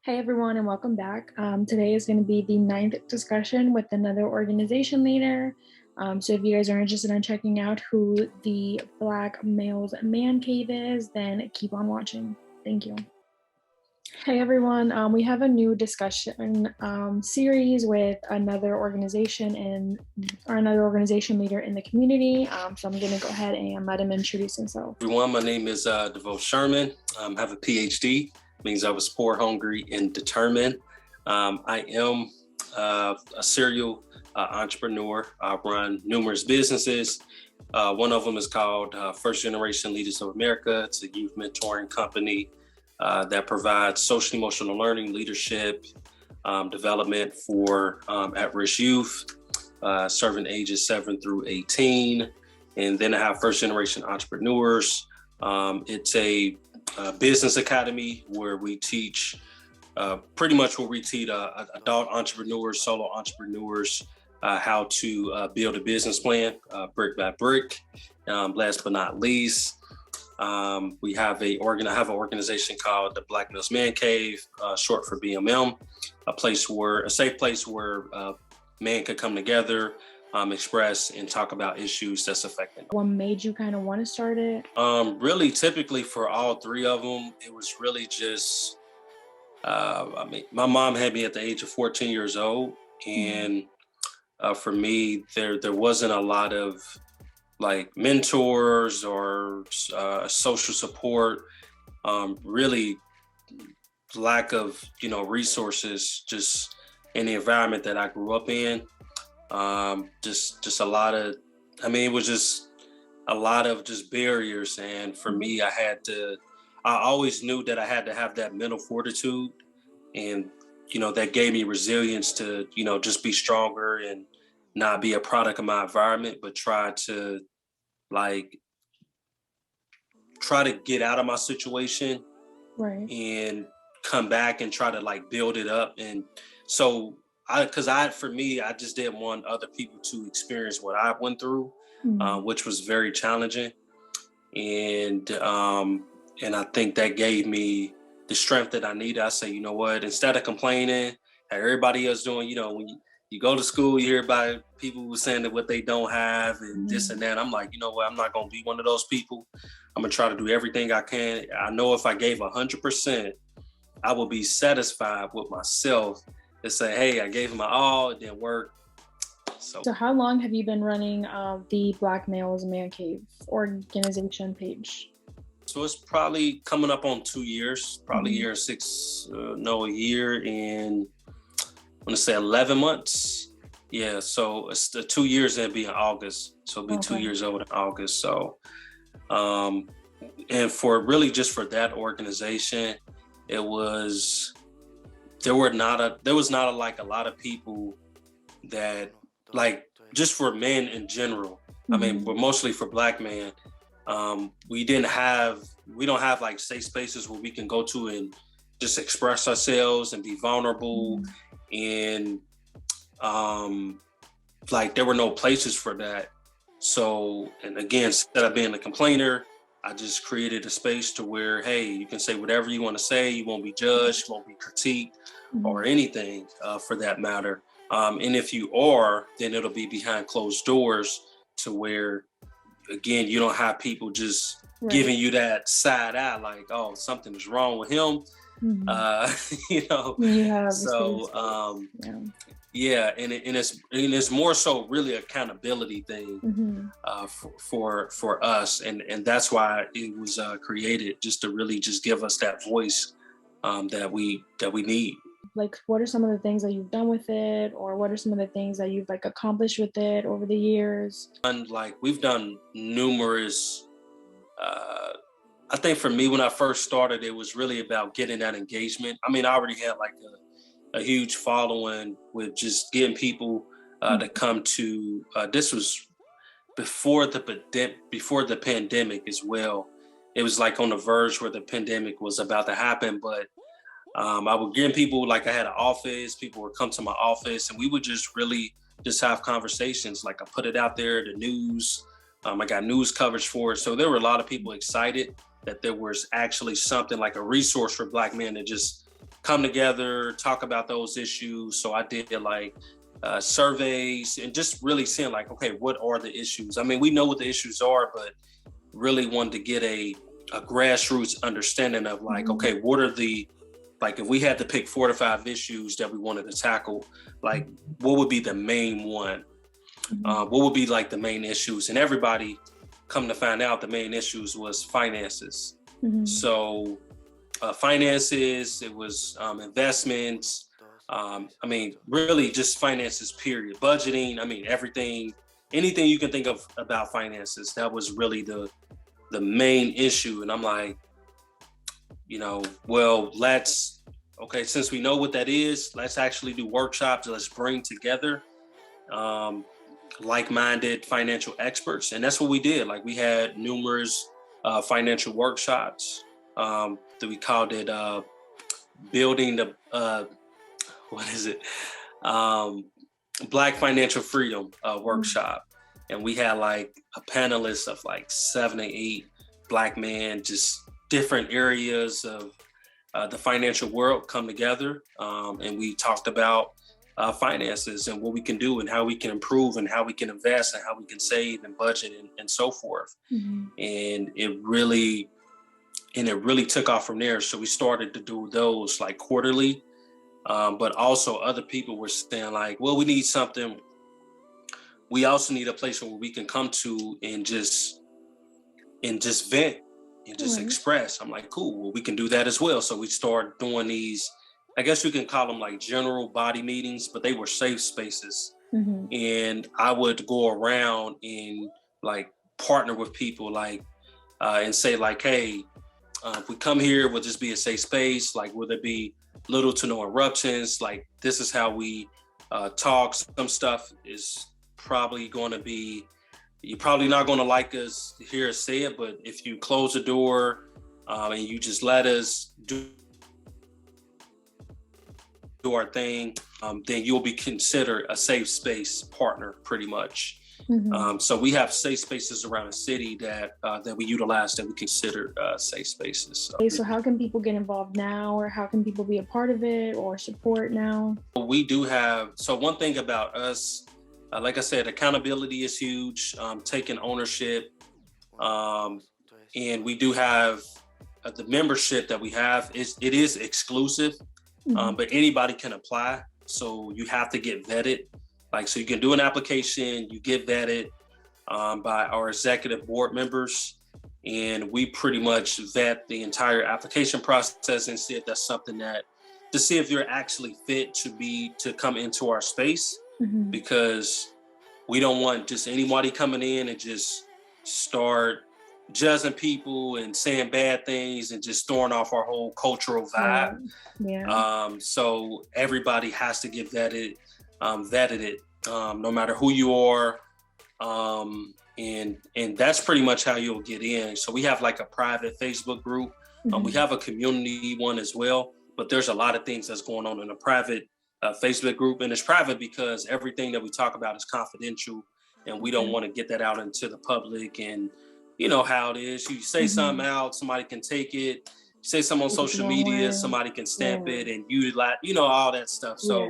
Hey everyone, and welcome back. Today is going to be the ninth discussion with another organization leader. So if you guys are interested in checking out who the Black Males Man Cave is, then keep on watching. Thank you. Hey everyone, we have a new discussion series with another organization leader in the community. So I'm going to go ahead and let him introduce himself. Everyone, my name is DeVoe Sherman. I have a PhD. Means I was poor, hungry, and determined. I am a serial entrepreneur. I run numerous businesses. One of them is called First Generation Leaders of America. It's a youth mentoring company that provides social emotional learning, leadership, development for at-risk youth, serving ages 7 through 18. And then I have First Generation Entrepreneurs. It's a business academy where we teach adult entrepreneurs, solo entrepreneurs, how to build a business plan brick by brick. Last but not least, I have an organization called the Black Males Man Cave, short for BMM, a safe place where men could come together, express and talk about issues that's affecting them. What made you kind of want to start it? Really, typically for all three of them, it was really just, my mom had me at the age of 14 years old. And for me, there wasn't a lot of like mentors or social support, really lack of, resources just in the environment that I grew up in. Just a lot of, it was just a lot of just barriers. And for me, I always knew that I had to have that mental fortitude, and, that gave me resilience to, just be stronger and not be a product of my environment, but try to get out of my situation, right, and come back and try to build it up. And so I just didn't want other people to experience what I went through, which was very challenging. And I think that gave me the strength that I needed. I say, you know what, instead of complaining, how everybody else doing, when you go to school, you hear about people who saying that what they don't have and this and that. I'm like, you know what, I'm not going to be one of those people. I'm going to try to do everything I can. I know if I gave 100%, I will be satisfied with myself to say, hey, I gave it my all, it didn't work. So how long have you been running the Black Males Man Cave organization page? So it's probably coming up on 2 years, probably a year and I want to say 11 months. Yeah, so it's the 2 years, it'll be in August. So it'll be 2 years old in August. So, and for really just for that organization, there was not a lot of people that just for men in general. But mostly for Black men, we don't have safe spaces where we can go to and just express ourselves and be vulnerable. And there were no places for that. So, and again, instead of being a complainer, I just created a space to where, hey, you can say whatever you want to say. You won't be judged, you won't be critiqued or anything for that matter. And if you are, then it'll be behind closed doors to where, again, you don't have people just giving you that side eye, like, oh, something is wrong with him. And it's more so really accountability thing for us, and that's why it was created, just to really just give us that voice that we need. Like, what are some of the things that you've done with it, or what are some of the things that you've accomplished with it over the years? And we've done numerous. I think for me, when I first started, it was really about getting that engagement. I already had a huge following with just getting people to come to. This was before the pandemic as well. It was on the verge where the pandemic was about to happen, but I would get people, I had an office, people would come to my office, and we would just really just have conversations. I put it out there, the news, I got news coverage for it. So there were a lot of people excited that there was actually something like a resource for Black men to just come together, talk about those issues. So I did like surveys and just really seeing like, okay, what are the issues? I mean, we know what the issues are, but really wanted to get a grassroots understanding of like, okay, what are the, like if we had to pick 4 to 5 issues that we wanted to tackle, like what would be the main one? What would be like the main issues? And everybody come to find out the main issues was finances. So finances, it was investments. I mean, really just finances, period. Budgeting, I mean, everything, anything you can think of about finances, that was really the main issue. And I'm like, you know, well, okay, since we know what that is, let's actually do workshops. Let's bring together like-minded financial experts. And that's what we did. Like we had numerous financial workshops that we called it building the, what is it? Black Financial Freedom workshop. And we had like a panelist of like 7 to 8 Black men, just different areas of the financial world come together. And we talked about finances and what we can do and how we can improve and how we can invest and how we can save and budget and so forth. And it really took off from there. So we started to do those like quarterly, but also other people were saying like, well, we need something. We also need a place where we can come to and just vent and just express. I'm like, cool, well, we can do that as well. So we started doing these, I guess you can call them like general body meetings, but they were safe spaces. And I would go around and like partner with people like, and say like, hey, if we come here, will this be a safe space? Like, will there be little to no interruptions? Like, this is how we talk. Some stuff is probably going to be, you're probably not going to like us to hear us say it, but if you close the door and you just let us do our thing, then you'll be considered a safe space partner pretty much. So we have safe spaces around the city that we utilize that we consider safe spaces. So. Okay, so how can people get involved now, or how can people be a part of it or support now? We do have, so one thing about us, like I said, accountability is huge, taking ownership. And we do have the membership that we have, it is exclusive, but anybody can apply. So you have to get vetted. Like, so you can do an application, you get vetted by our executive board members, and we pretty much vet the entire application process and see if that's something to see if you're actually fit to come into our space, because we don't want just anybody coming in and just start judging people and saying bad things and just throwing off our whole cultural vibe. So everybody has to get vetted it, no matter who you are. And that's pretty much how you'll get in. So we have like a private Facebook group. We have a community one as well, but there's a lot of things that's going on in a private Facebook group. And it's private because everything that we talk about is confidential, and we don't want to get that out into the public. And you know how it is. You say something out, somebody can take it. You say something on social media, somebody can stamp it and utilize, all that stuff. So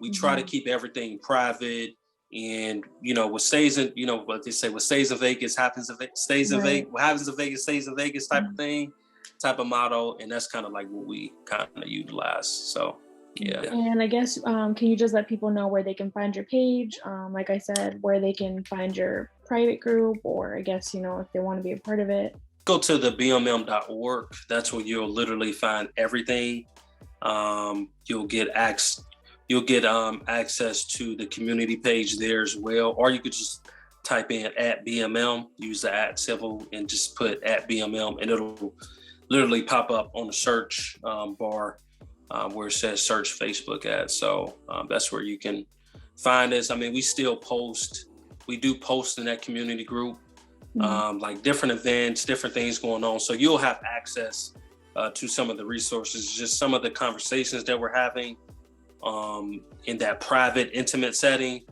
we try to keep everything private. And, what stays in, what they say, what stays in Vegas happens in Vegas, stays in Vegas, what happens in Vegas stays in Vegas type of thing, type of motto. And that's kind of like what we kind of utilize. So, yeah. And I guess, can you just let people know where they can find your page? Like I said, where they can find your private group, or I guess, if they want to be a part of it. Go to the bmm.org. That's where you'll literally find everything. You'll get access to the community page there as well. Or you could just type in @BMM, use the @ and just put @BMM, and it'll literally pop up on the search bar where it says search Facebook ads. So that's where you can find us. I mean, we do post in that community group, like different events, different things going on. So you'll have access to some of the resources, just some of the conversations that we're having in that private, intimate setting.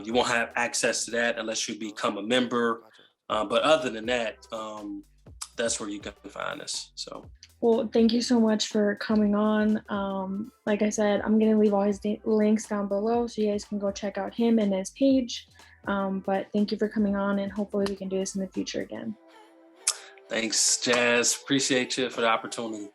You won't have access to that unless you become a member. But other than that, that's where you can find us. So. Well, thank you so much for coming on. Like I said, I'm going to leave all his links down below so you guys can go check out him and his page. But thank you for coming on, and hopefully we can do this in the future again. Thanks, Jazz. Appreciate you for the opportunity.